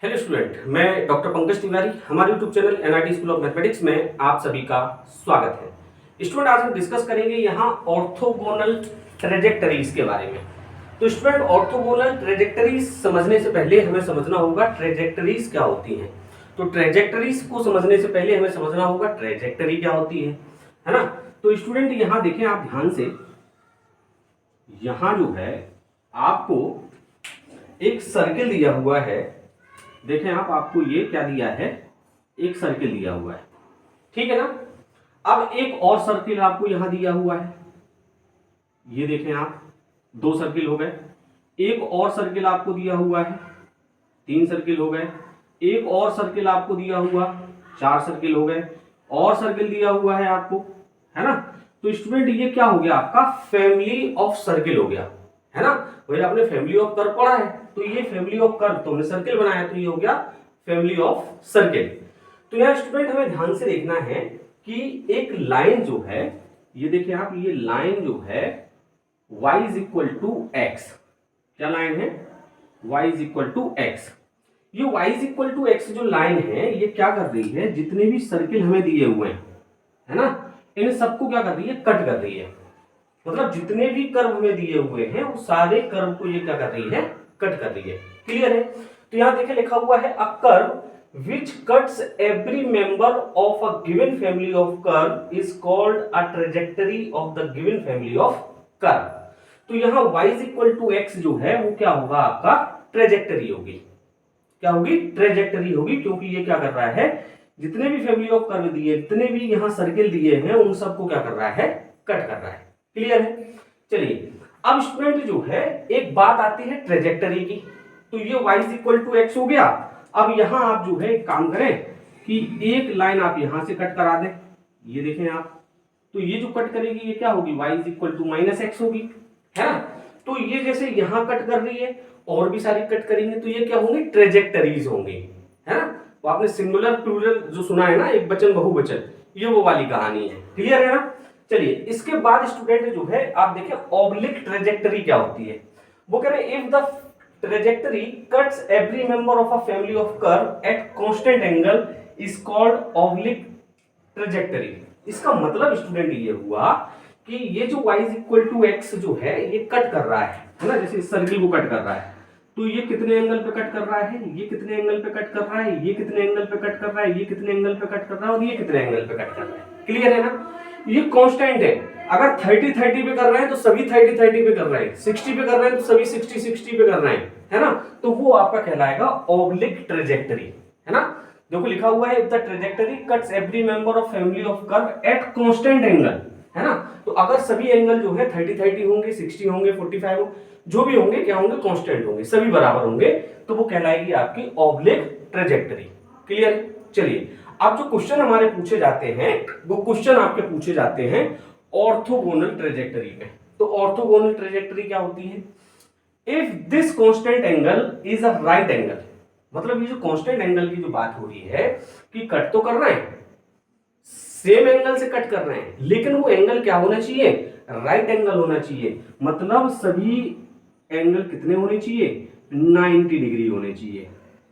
Hello student, मैं doctor Pankaj Tiwari. हमारे YouTube channel NIT school of mathematics में आप सभी का स्वागत है। स्टूडेंट, आज हम डिस्कस करेंगे यहाँ ऑर्थोगोनल ट्रेजेक्टरीज के बारे में। तो स्टूडेंट, ऑर्थोगोनल ट्रेजेक्टरीज समझने से पहले हमें समझना होगा ट्रेजेक्टरीज क्या होती हैं। तो ट्रेजेक्टरीज को समझने से पहले हमें समझना होगा ट्रेजेक्टरी क्या होती है ना। तो स्टूडेंट, यहाँ देखें आप ध्यान से, यहाँ जो है आपको एक सर्किल दिया हुआ है। देखें आप, आपको ये क्या दिया है, एक सर्किल दिया हुआ है, ठीक है ना। अब एक और सर्किल आपको यहां दिया हुआ है, ये देखें आप, दो सर्किल हो गए। एक और सर्किल आपको दिया हुआ है, तीन सर्किल हो गए। एक और सर्किल आपको दिया हुआ, चार सर्किल हो गए। और सर्किल दिया हुआ है आपको, है ना। तो स्टूडेंट, ये क्या हो गया, आपका फैमिली ऑफ सर्किल हो गया, है ना। वही आपने फैमिली ऑफ कर्व पढ़ा है, तो ये फैमिली ऑफ कर्व, तो हमने सर्किल बनाया तो ये हो गया फैमिली ऑफ सर्किल। तो यहाँ स्टूडेंट हमें ध्यान से देखना है कि एक लाइन जो है, ये देखिए आप, ये लाइन जो है y is equal to x, क्या लाइन है, y is equal to x. ये y is equal to x जो लाइन है, ये क्या कर रही है, जितने भी सर्किल हमें दिए हुए हैं, है ना, इन सबको क्या कर रही है, कट कर रही है। मतलब जितने भी कर्व हमें दिए हुए हैं वो सारे कर्व को ये क्या कर रही है, कट कर रही है। क्लियर है। तो यहां देखिए लिखा हुआ है, a curve which cuts every member of a given family of curve is called a trajectory of the given family of curve. तो यहां y is equal to x जो है वो क्या होगा, आपका ट्रेजेक्टरी होगी। क्या होगी, ट्रेजेक्टरी होगी, क्योंकि ये क्या कर रहा है, जितने भी फैमिली ऑफ कर्व दिए, जितने भी यहां सर्किल दिए हैं, उन सबको क्या कर रहा है, कट कर रहा है। क्लियर है। चलिए, अब स्टूडेंट जो है, एक बात आती है ट्रेजेक्टरी की। तो ये y is equal to x हो गया। अब यहां आप जो है एक काम करें कि एक लाइन आप यहां से कट करा दें, ये देखें आप। तो ये जो कट करेगी ये क्या होगी, y is equal to minus x होगी, है ना। तो ये जैसे यहां कट कर रही है, और भी सारी कट करेंगे, तो ये क्या होंगे, ट्रेजेक्टरीज होंगे, है ना। तो आपने सिंगुलर प्लूरल जो सुना है ना, एक वचन बहुवचन, ये वो वाली कहानी है। क्लियर है ना। चलिए, इसके बाद स्टूडेंट जो है आप देखिए ऑब्लिक ट्रेजेक्टरी क्या होती है। वो कह रहे हैं, if the trajectory cuts every member of a family of curve at constant angle is called oblique trajectory. इसका मतलब स्टूडेंट ये हुआ कि ये जो y is equal to x जो है, ये कट कर रहा है ना, जैसे इस सर्किल को कट कर रहा है। तो ये कितने एंगल पे कट कर रहा है, ये कितने एंगल पे कट कर रहा है, ये कितने एंगल पे कट कर रहा है, ये कितने एंगल पे कट कर रहा है, और ये कितने एंगल पे कट कर रहा है। क्लियर है ना। ये कांस्टेंट है। अगर 30-30 पे कर रहे हैं तो सभी 30-30 पे कर रहे हैं, 60 पे कर रहे हैं तो सभी 60-60 पे कर रहे हैं, है ना। तो वो आपका कहलाएगा ऑब्लिक ट्रेजेक्टरी, है ना। देखो लिखा हुआ है, if the trajectory cuts every member of family of curve at constant angle, है ना। तो अगर सभी एंगल जो है 30-30 होंगे, 60 होंगे, 45 हो, जो भी होंगे, क्या होंगे, कांस्टेंट होंगे, सभी बराबर होंगे, तो वो कहलाएगी आपकी ऑब्लिक ट्रेजेक्टरी। क्लियर। चलिए, अब जो क्वेश्चन हमारे पूछे जाते हैं, वो क्वेश्चन आपके पूछे जाते हैं ऑर्थोगोनल ट्रेजेक्टरी में। तो ऑर्थोगोनल ट्रेजेक्टरी क्या होती है, if this constant angle is a right angle. मतलब ये जो कांस्टेंट एंगल की जो बात हो रही है कि कट तो कर रहे हैं, सेम एंगल से कट कर रहे हैं, लेकिन वो एंगल क्या होना चाहिए, राइट एंगल होना चाहिए। मतलब सभी एंगल कितने होने चाहिए, 90 डिग्री होने चाहिए।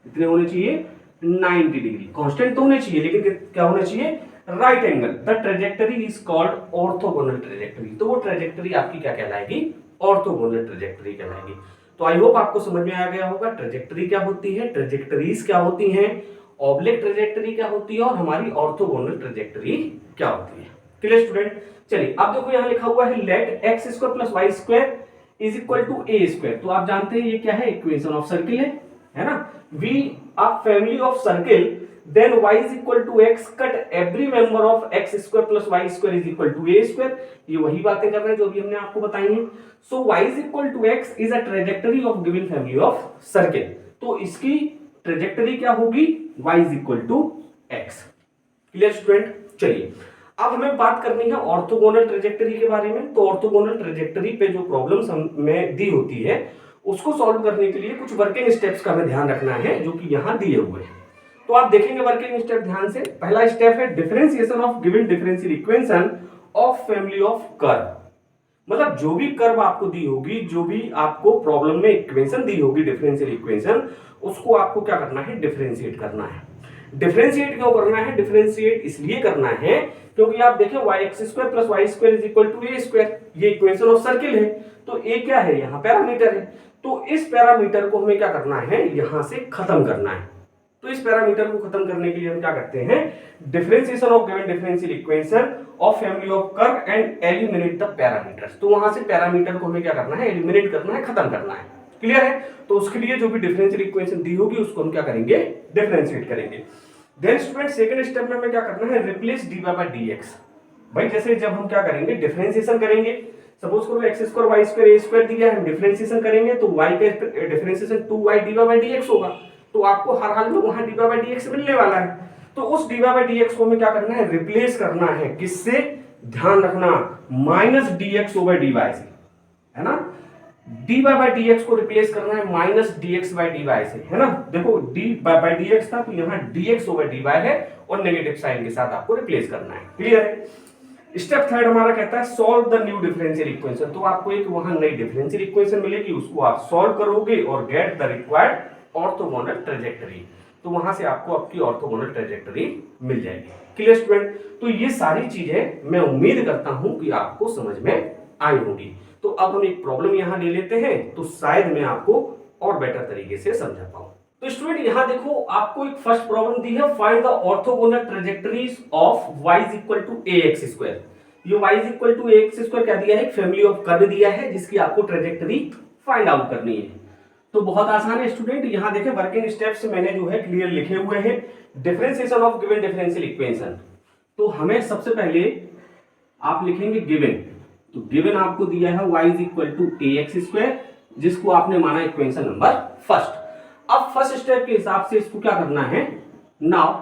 कितने होने चाहिए, 90 डिग्री। कांस्टेंट तो होने चाहिए, लेकिन क्या होना चाहिए, right angle. The trajectory is called orthogonal trajectory. तो वो ट्रेजेक्टरी आपकी क्या कहलाएगी, ऑर्थोगोनल ट्रेजेक्टरी कहलाएगी। तो आई होप आपको समझ में आ गया होगा ट्रेजेक्टरी क्या होती है, ट्रेजेक्टरीज क्या होती हैं, ऑब्लिक ट्रेजेक्टरी क्या होती है, और हमारी ऑर्थोगोनल ट्रेजेक्टरी क्या होती है। Clear student. चलिए, अब देखो यहां लिखा हुआ है, let x square plus y square is equal to a square. तो आप जानते हैं ये क्या है, इक्वेशन ऑफ सर्किल है ना। We a family of circle, then y is equal to x, cut every member of x square plus y square is equal to a square। ये वही बातें कर रहे हैं जो अभी हमने आपको बताई हैं। so y is equal to x is a trajectory of given family of circle। तो इसकी ट्रेजेक्टरी क्या होगी, y is equal to x। Clear student. चलिए, अब हमें बात करनी है ऑर्थोगोनल ट्रेजेक्टरी के बारे में। तो ऑर्थोगोनल ट्रेजेक्टरी पे जो प्रॉब्लम्स हमें दी होती है, उसको सॉल्व करने के लिए कुछ वर्किंग स्टेप्स का हमें ध्यान रखना है, जो कि यहां दिए हुए हैं। तो आप देखेंगे वर्किंग स्टेप ध्यान से। पहला स्टेप है differentiation of given differential equation of family of curve. मतलब जो भी कर्व आपको दी होगी, जो भी आपको प्रॉब्लम में इक्वेशन दी होगी, डिफरेंशियल इक्वेशन, उसको आपको क्या करना है, डिफरेंशिएट करना है। डिफरेंशिएट क्यों करना है, डिफरेंशिएट इसलिए करना है क्योंकि आप देखें y² plus y² is equal to a², ये इक्वेशन ऑफ सर्किल है, तो a क्या है, यहाँ पैरामीटर है, तो इस पैरामीटर को हमें क्या करना है, यहां से खत्म करना है। तो इस पैरामीटर को खत्म करने के लिए हम क्या करते हैं, differentiation of given differential equation of family of curve and eliminate the parameters. तो वहां से पैरामीटर को हमें क्या करना है, एलिमिनेट करना है, खत्म करना है। क्लियर है? तो उसके लिए जो भी डिफरेंशियल इक्वेशन दी होगी उसको हम क्या करेंगे, डिफरेंशिएट करेंगे। देन स्टूडेंट सेकंड स्टेप में हमें क्या करना है, रिप्लेस dy by dx। भाई जैसे जब हम क्या करेंगे, डिफरेंशिएशन करेंगे, सपोज करो x² y² a² दिया है, हम डिफरेंशिएशन करेंगे तो y का differentiation 2y dy by dx होगा, तो आपको हर हाल में वहां dy by dx मिलने वाला है। तो उस dy by dx को हमें क्या करना है, रिप्लेस करना है, किससे, ध्यान रखना, माइनस dx ओवर dy से, है ना, dy by dx को रिप्लेस करना है माइनस dx by dy से, है ना। देखो dy by dx था, तो यहाँ dx ओवर dy है और नेगेटिव साइन के साथ आपको रिप्लेस करना है। क्लियर है? स्टेप थर्ड हमारा कहता है solve the new differential equation. तो आपको एक वहां नई डिफरेंशियल इक्वेशन मिलेगी, उसको आप सॉल्व करोगे और get the required orthogonal trajectory. तो वहां से आपको आपकी ऑर्थोगोनल ट्रेजेक्टरी मिल जाएगी। Clear student? तो ये सारी चीजें मैं उम्मीद करता हूं कि आपको समझ में आई होगी। तो अब हम एक प्रॉब्लम यहां ले लेते हैं, तो शायद मैं आपको और बेटर तरीके से समझा पाऊं। तो स्टूडेंट यहां देखो, आपको एक फर्स्ट प्रॉब्लम दी है, find the orthogonal trajectories of y is equal to ax²। ये y is equal to ax² क्या दिया है, एक फैमिली ऑफ कर्व दिया है जिसकी आपको ट्रेजेक्टरी फाइंड आउट करनी है। तो बहुत आसान है स्टूडेंट, यहां देखें वर्किंग स्टेप्स मैंने जो है क्लियर लिखे हुए हैं। Differentiation of given differential equation, तो हमें सबसे पहले आप लिखेंगे गिवन। तो गिवन आपको दिया है y is equal to ax², जिसको आपने माना इक्वेशन नंबर फर्स्ट। अब फर्स्ट स्टेप के हिसाब से इसको क्या करना है, now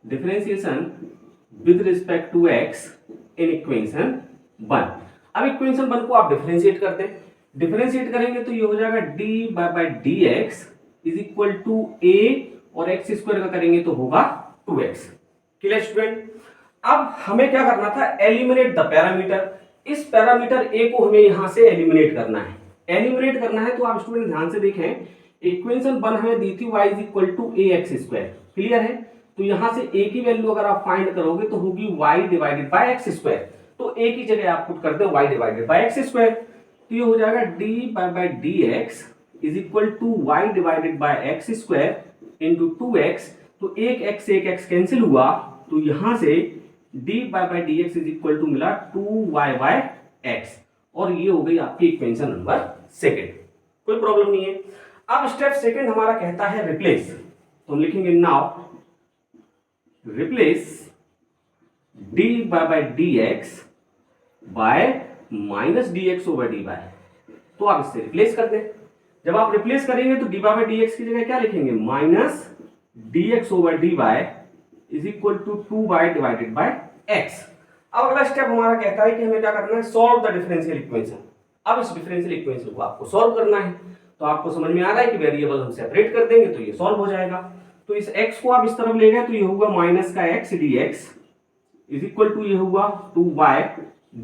differentiation with respect to x in equation 1। अब इक्वेशन 1 को आप डिफरेंशिएट करते हैं, डिफरेंशिएट करेंगे तो ये हो जाएगा dy by dx is equal to a और x² का करेंगे तो होगा 2x। Clear student? अब हमें क्या करना था, एलिमिनेट द पैरामीटर। इस पैरामीटर a को हमें यहां से एलिमिनेट करना है। एलिमिनेट करना है तो आप स्टूडेंट ध्यान से देखें, इक्वेशन 1 हमें दी थी y is equal to ax²। Clear है? तो यहां से a की वैल्यू अगर आप फाइंड करोगे तो होगी y डिवाइडेड बाय x²। तो a की जगह आप पुट कर दो y डिवाइडेड बाय x²। तो ये हो जाएगा dy by dx is equal to y divided by x² into 2x। तो एक x कैंसिल हुआ, तो यहां से dy by dx is equal to मिला 2y by x, और ये हो गई आपकी इक्वेशन नंबर सेकंड। कोई प्रॉब्लम नहीं है। अब स्टेप सेकंड हमारा कहता है रिप्लेस। तो हम लिखेंगे now replace dy by dx bye minus dx over dy। तो आप इससे रिप्लेस कर दें। जब आप रिप्लेस करेंगे तो dy by dx की जगह क्या लिखेंगे, minus dx over dy is equal to 2y divided by x। अब अगला स्टेप हमारा कहता है कि हमें क्या करना है, सॉल्व द डिफरेंशियल इक्वेशन। अब इस डिफरेंशियल इक्वेशन को आपको सॉल्व करना है। तो आपको समझ में आ रहा है कि वेरिएबल हम सेपरेट कर देंगे तो ये सॉल्व हो जाएगा। तो इस x को आप इस तरफ ले गए तो ये होगा माइनस का x dx is equal to ये होगा 2y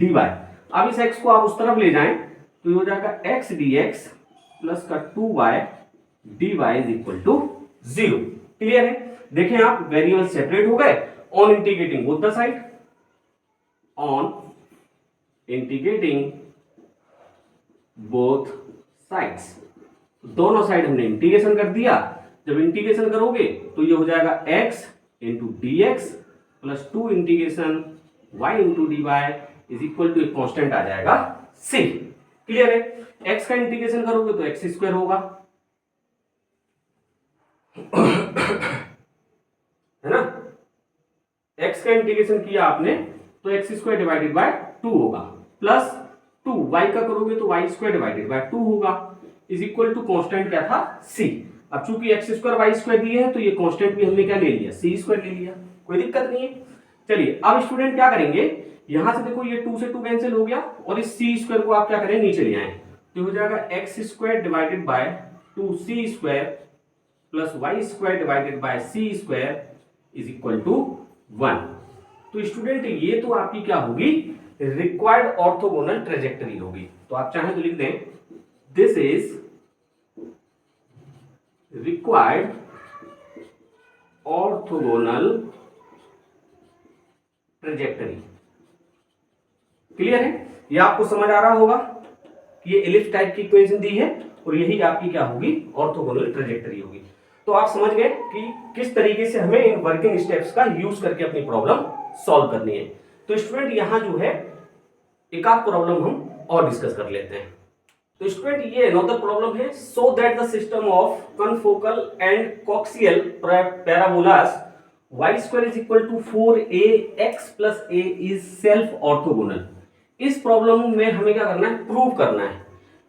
dy। अब इस x को आप उस तरफ ले जाएं तो ये हो जाएगा x dx प्लस का 2y dy is equal to 0। Clear है? देखें आप, वेरिएबल सेपरेट हो गए on integrating both the side, on integrating both sides, दोनों साइड हमने इंटीग्रेशन कर दिया। जब इंटीग्रेशन करोगे तो ये हो जाएगा x into d x plus 2 integration y into d y is equal to एक कॉन्स्टेंट आ जाएगा c। क्लियर है? x का इंटीग्रेशन करोगे तो x² होगा, है ना। x का इंटीग्रेशन किया आपने तो x² डिवाइडेड बाय 2 होगा, प्लस 2 y का करोगे तो y² डिवाइडेड बाय 2 होगा, इज इक्वल टू कांस्टेंट क्या था c। अब चूंकि x² y² दिए हैं तो ये कांस्टेंट भी हमने क्या ले लिया, c² ले लिया, कोई दिक्कत नहीं है। चलिए अब स्टूडेंट क्या करेंगे, यहां से देखो ये 2 से 2 कैंसिल हो गया और इस c² को आप क्या करें, नीचे ले आए तो हो जाएगा x² divided by 2c² plus y² divided by c² is equal to 1। तो स्टूडेंट ये तो आपकी क्या होगी रिक्वायर्ड ऑर्थोगोनल ट्रेजेक्टरी होगी। तो आप चाहें तो लिख दें this is required orthogonal trajectory. Clear है? ये आपको समझ आ रहा होगा कि ये एलिप्स टाइप की इक्वेशन दी है और यही आपकी क्या होगी, ऑर्थोगोनल ट्रेजेक्टरी होगी। तो आप समझ गए कि किस तरीके से हमें इन वर्किंग स्टेप्स का यूज करके अपनी प्रॉब्लम सॉल्व करनी है। तो स्टूडेंट यहां जो है एक आध प्रॉब्लम हम और डिस्कस कर लेते हैं। तो स्टूडेंट ये अनदर प्रॉब्लम है, so that the system of confocal and coaxial parabolas y² is equal to 4ax plus a is self orthogonal. इस प्रॉब्लम में हमें क्या करना है, प्रूव करना है।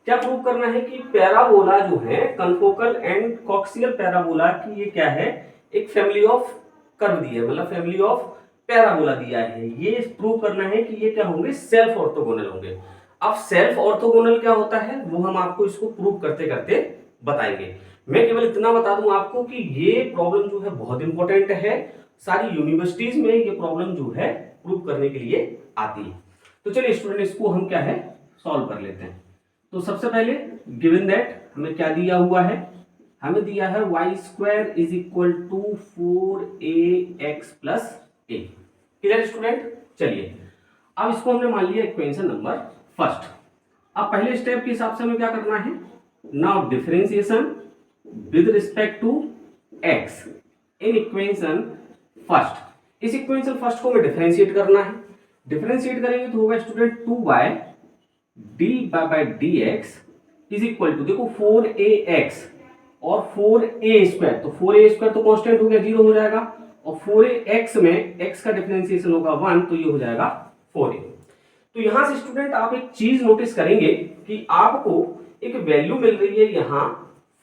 क्या प्रूव करना है कि पैराबोला जो है कनफोकल एंड कॉक्सियल पैराबोला की ये क्या है, एक फैमिली ऑफ कर्व दी है, मतलब फैमिली ऑफ पैराबोला दिया है। ये प्रूव करना है कि ये क्या होंगे, सेल्फ ऑर्थोगोनल होंगे। अब सेल्फ ऑर्थोगोनल क्या होता है वो हम आपको इसको प्रूव करते करते बताएंगे। मैं केवल इतना बता दूं आपको कि ये प्रॉब्लम जो है बहुत इंपॉर्टेंट है, सारी यूनिवर्सिटीज में ये प्रॉब्लम जो है प्रूव करने के लिए आती है। तो चलिए स्टूडेंट इसको हम क्या है सॉल्व कर लेते हैं। तो सबसे पहले गिवन दैट हमें क्या दिया हुआ है, हमें दिया है y² is equal to 4ax plus a। Clear student? चलिए अब इसको हमने मान लिया इक्वेशन नंबर फर्स्ट। अब पहले स्टेप के हिसाब से हमें क्या करना है, now differentiation with respect to x in equation first. इस इक्वेशन फर्स्ट को हमें डिफरेंशिएट करना है। डिफरेंशिएट करेंगे तो होगा student 2/d/dx is equal to, देखो 4ax और 4a², तो 4a² तो कांस्टेंट हो गया, 0 हो जाएगा, और 4ax में x का डिफरेंशिएशन होगा 1, तो ये हो जाएगा 4a। तो यहां से स्टूडेंट आप एक चीज नोटिस करेंगे कि आपको एक वैल्यू मिल रही है यहां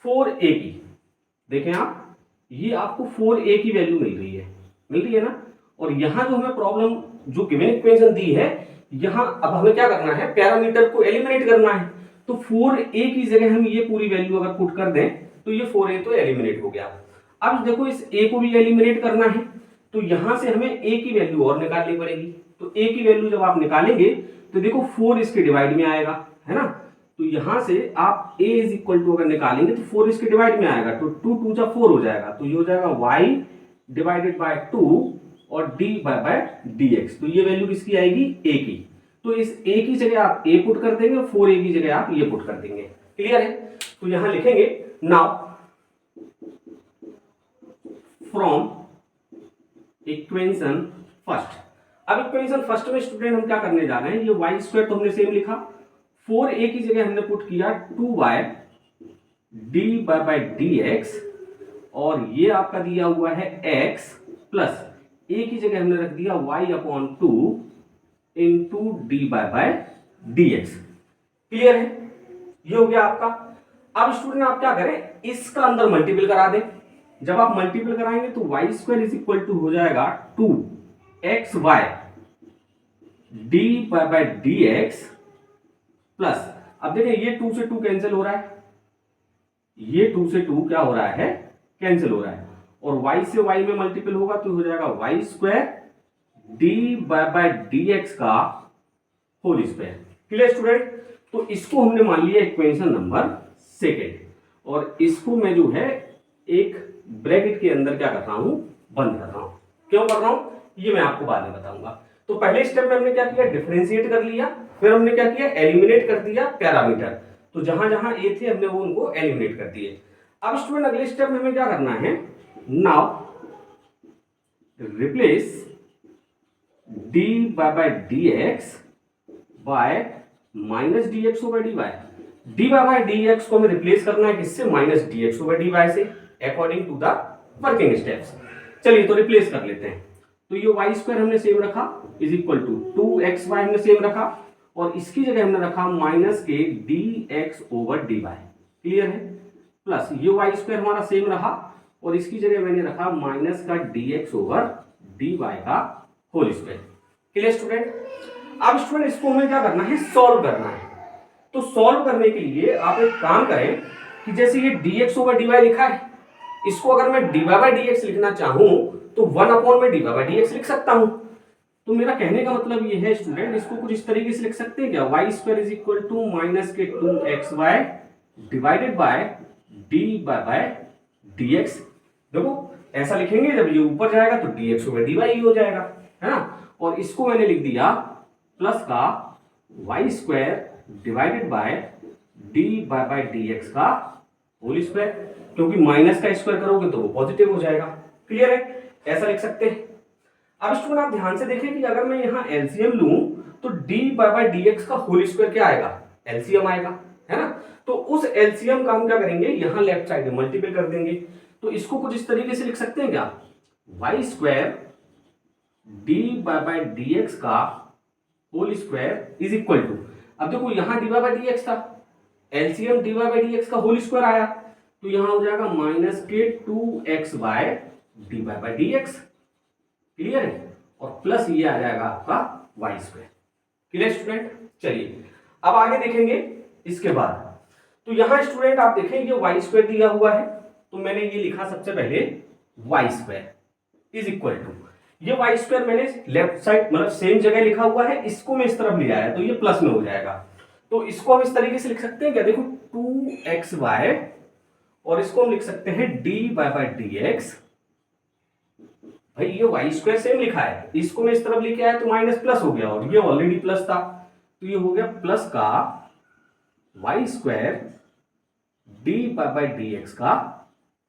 4a की। देखें आप, ये आपको 4a की वैल्यू मिल रही है ना। और यहां जो हमें प्रॉब्लम जो गिवन इक्वेशन दी है, यहां अब हमें क्या करना है, पैरामीटर को एलिमिनेट करना है। तो 4a की जगह हम ये पूरी वैल्यू अगर पुट कर दें तो ये 4a तो एलिमिनेट हो गया। अब देखो इस a को भी एलिमिनेट करना है, तो यहां से हमें a की वैल्यू और निकालनी पड़ेगी। तो a की वैल्यू जब आप निकालेंगे तो देखो 4 इसके डिवाइड में आएगा, है ना। तो यहां से आप a इज इक्वल टू अगर निकालेंगे तो 4 इसके डिवाइड में आएगा, तो 2 2 जा 4 हो जाएगा, तो ये हो जाएगा y डिवाइडेड बाय 2 और d/dx। तो ये वैल्यू किसकी आएगी, a की। तो इस a की जगह आप a पुट कर देंगे, 4a की जगह आप ये पुट कर देंगे। क्लियर है? तो यहां लिखेंगे नाउ फ्रॉम इक्वेशन फर्स्ट। अब इक्वेशन फर्स्ट में स्टूडेंट हम क्या करने जा रहे हैं, ये y² तो हमने सेम लिखा, 4a की जगह हमने पुट किया 2/d/dx, और ये आपका दिया हुआ है x प्लस a की जगह हमने रख दिया y/2 इंटू d/dx। क्लियर है? ये हो गया आपका। अब स्टूडेंट आप क्या करें, इसका अंदर मल्टीपल करा दें। जब आप मल्टीपल कराएंगे तो y² इज इक्वल टू हो जाएगा 2xy d/dx प्लस, अब देखिए ये 2 से 2 कैंसिल हो रहा है, ये 2 से 2 क्या हो रहा है, कैंसिल हो रहा है, और y से y में मल्टीपल होगा तो हो जाएगा y² d/dx का होल स्क्वायर। Clear student? तो इसको हमने मान लिया इक्वेशन नंबर सेकेंड, और इसको मैं जो है एक ब्रैकेट के अंदर क्या कर रहा हूं, बंद कर रहा हूं। क्यों कर रहा हूं ये मैं आपको बाद में बताऊंगा। तो पहले स्टेप में हमने क्या किया, डिफरेंशिएट कर लिया, फिर हमने क्या किया, एलिमिनेट कर दिया पैरामीटर। तो जहां जहां ए थे हमने वो उनको एलिमिनेट कर दिए। अब स्टूडेंट अगले स्टेप में हमें क्या करना है, now replace d/dx bye minus dx/dy। d/dx को हमें रिप्लेस करना है किससे, माइनस dx/dy से, according to the working steps. चलिए तो रिप्लेस कर लेते हैं। तो ये y² हमने सेम रखा इज इक्वल टू 2xy हमने सेम रखा, और इसकी जगह हमने रखा माइनस के dx/dy। क्लियर है? प्लस ये y² हमारा सेम रहा, और इसकी जगह मैंने रखा माइनस का dx/dy का होल स्क्वायर। Clear student? अब स्टूडेंट इसको हमें क्या करना है, सॉल्व करना है। तो सॉल्व करने के लिए आप एक काम करें कि जैसे ये dx/dy लिखा है, इसको अगर मैं dy/dx लिखना चाहूं तो 1 अपॉन में dy/dx लिख सकता हूं। तो मेरा कहने का मतलब ये है स्टूडेंट, इसको कुछ इस तरीके से लिख सकते हैं क्या, Y square is equal to minus के 2xy divided by D by D x. देखो ऐसा लिखेंगे, जब ये ऊपर जाएगा तो d x over d y हो जाएगा, है ना। और इसको मैंने लिख दिया प्लस का y square divided by D by D x का होल स्क्वायर, क्योंकि माइनस का स्क्वायर करोगे तो वो पॉजिटिव हो जाएगा। क्लियर है, ऐसा लिख सकते हैं। अब स्टूडेंट आप ध्यान से देखें कि अगर मैं यहाँ एलसीएम लूं तो डी बाय डी एक्स का होल स्क्वायर क्या आएगा, एलसीएम आएगा, है ना। तो उस एलसीएम का हम क्या करेंगे, यहाँ लेफ्ट साइड में मल्टीपल कर देंगे। तो इसको कुछ इस तरीके से लिख सकते हैं क्या, Y square D by D x का whole square is equal to, अब देखो यहाँ डी बाय डी एक्स था, LCM D by D x का होल स्क्वायर आया, तो यहाँ हो जाएगा माइनस के 2x by D by D X. Clear है, और प्लस ये आ जाएगा आपका वाई स्क्वायर। क्लियर स्टूडेंट, चलिए अब आगे देखेंगे इसके बाद। तो यहाँ स्टूडेंट आप देखें ये वाई स्क्वायर दिया हुआ है, तो मैंने ये लिखा सबसे पहले y square is equal to, ये वाई स्क्वायर मैंने लेफ्ट साइड मतलब सेम जगह लिखा हुआ है, इसको मैं इस तरफ ले आया तो ये प्लस में हो जाएगा। तो इसको हम इस तरीके से लिख सकते हैं क्या, देखो 2xy और इसको हम लिख सकते हैं डी बाय डी एक्स। भाई ये वाई स्क्वायर सेम लिखा है, इसको मैं इस तरफ लेके आया तो माइनस प्लस हो गया, और ये ऑलरेडी प्लस था तो ये हो गया प्लस का y square D by D x का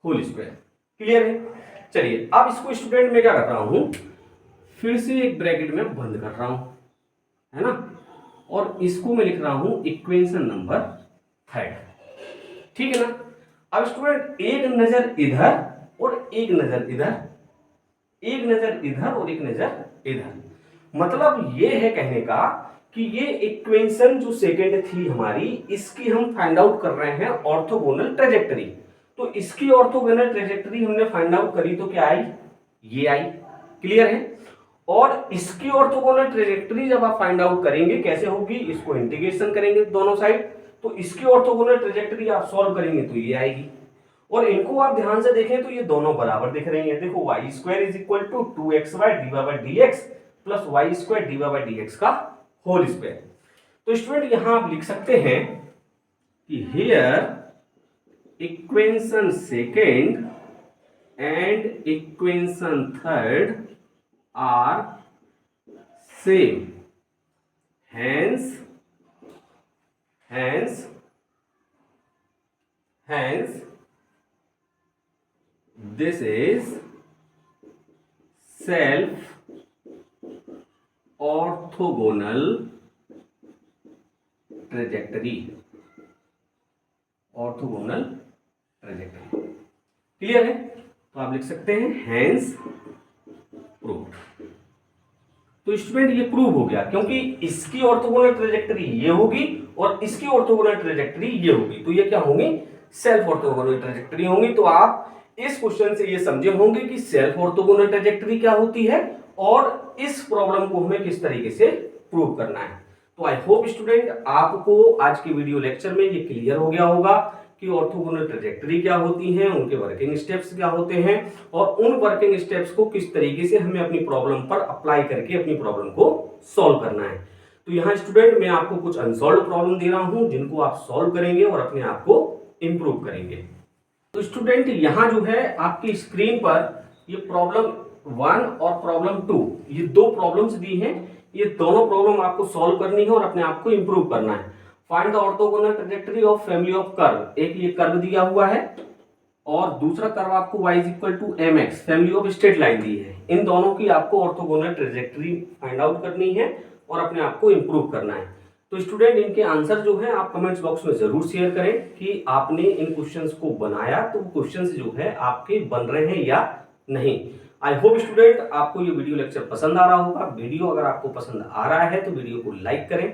होल स्क्वायर। क्लियर है, चलिए अब इसको स्टूडेंट मैं क्या कर रहा हूं, फिर से एक ब्रैकेट में बंद कर रहा हूं, है ना, और इसको मैं लिख रहा हूं इक्वेशन नंबर 3। ठीक है ना। अब स्टूडेंट एक नजर इधर और एक नजर इधर, एक नजर इधर और एक नजर इधर, मतलब ये है कहने का कि ये इक्वेशन जो सेकंड थी हमारी, इसकी हम फाइंड आउट कर रहे हैं ऑर्थोगोनल ट्रेजेक्टरी। तो इसकी ऑर्थोगोनल ट्रेजेक्टरी हमने फाइंड आउट करी तो क्या आई, ये आई। क्लियर है, और इसकी ऑर्थोगोनल ट्रेजेक्टरी जब आप फाइंड आउट करेंगे कैसे होगी, इसको इंटीग्रेशन करेंगे दोनों साइड, तो इसकी ऑर्थोगोनल ट्रेजेक्टरी आप सॉल्व करेंगे तो ये आएगी। और इनको आप ध्यान से देखें तो ये दोनों बराबर दिख रही हैं। देखो y square is equal to 2xy d by D x plus y square D by D x का होल स्क्वायर। तो स्टूडेंट यहां आप लिख सकते हैं कि here equation second and equation third are same, hence this is self orthogonal trajectory, orthogonal trajectory. Clear है, तो आप लिख सकते हैं hence proved। तो स्टूडेंट ये प्रूव हो गया, क्योंकि इसकी ऑर्थोगोनल ट्रेजेक्टरी ये होगी और इसकी ऑर्थोगोनल ट्रेजेक्टरी ये होगी, तो ये क्या होंगी, सेल्फ ऑर्थोगोनल ट्रेजेक्टरी होंगी। तो आप इस क्वेश्चन से ये समझे होंगे कि सेल्फ ऑर्थोगोनल ट्रेजेक्टरी क्या होती है और इस प्रॉब्लम को हमें किस तरीके से प्रूव करना है। तो आई होप स्टूडेंट आपको आज के वीडियो लेक्चर में ये क्लियर हो गया होगा कि ऑर्थोगोनल ट्रेजेक्टरी क्या होती हैं, उनके वर्किंग स्टेप्स क्या होते हैं और उन वर्किंग स्टेप्स को किस तरीके से हमें अपनी प्रॉब्लम पर अप्लाई करके अपनी प्रॉब्लम को सॉल्व करना है। तो यहाँ स्टूडेंट मैं आपको कुछ अनसॉल्व प्रॉब्लम दे रहा हूँ जिनको आप सॉल्व करेंगे और अपने आप को इंप्रूव करेंगे। तो स्टूडेंट यहाँ जो है आपकी स्क्रीन पर ये प्रॉब्लम 1 और प्रॉब्लम 2 ये दो प्रॉब्लम्स दी हैं। ये दोनों प्रॉब्लम आपको सॉल्व करनी है और अपने आप को इंप्रूव करना है। Find the orthogonal trajectory of family of curve, एक ये कर्व दिया हुआ है और दूसरा कर्व आपको y is equal to mx family of straight line दी है। इन दोनों की आपको ऑर्थोगोनल ट्रैजेक्टरी फाइंड आउट करनी है और अपने आप को इंप्रूव करना है। तो स्टूडेंट इनके आंसर जो है आप कमेंट्स बॉक्स में जरूर शेयर करें कि आपने इन क्वेश्चंस को बनाया तो क्वेश्चंस जो है आपके बन रहे हैं या नहीं। आई होप स्टूडेंट आपको ये वीडियो लेक्चर पसंद आ रहा होगा। वीडियो अगर आपको पसंद आ रहा है तो वीडियो को लाइक करें,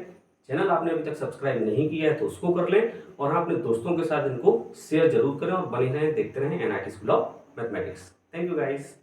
चैनल आपने अभी तक सब्सक्राइब नहीं किया है तो उसको कर लें और अपने दोस्तों के साथ इनको शेयर जरूर करें और बने रहें देखते रहें NIT school of mathematics. Thank you guys.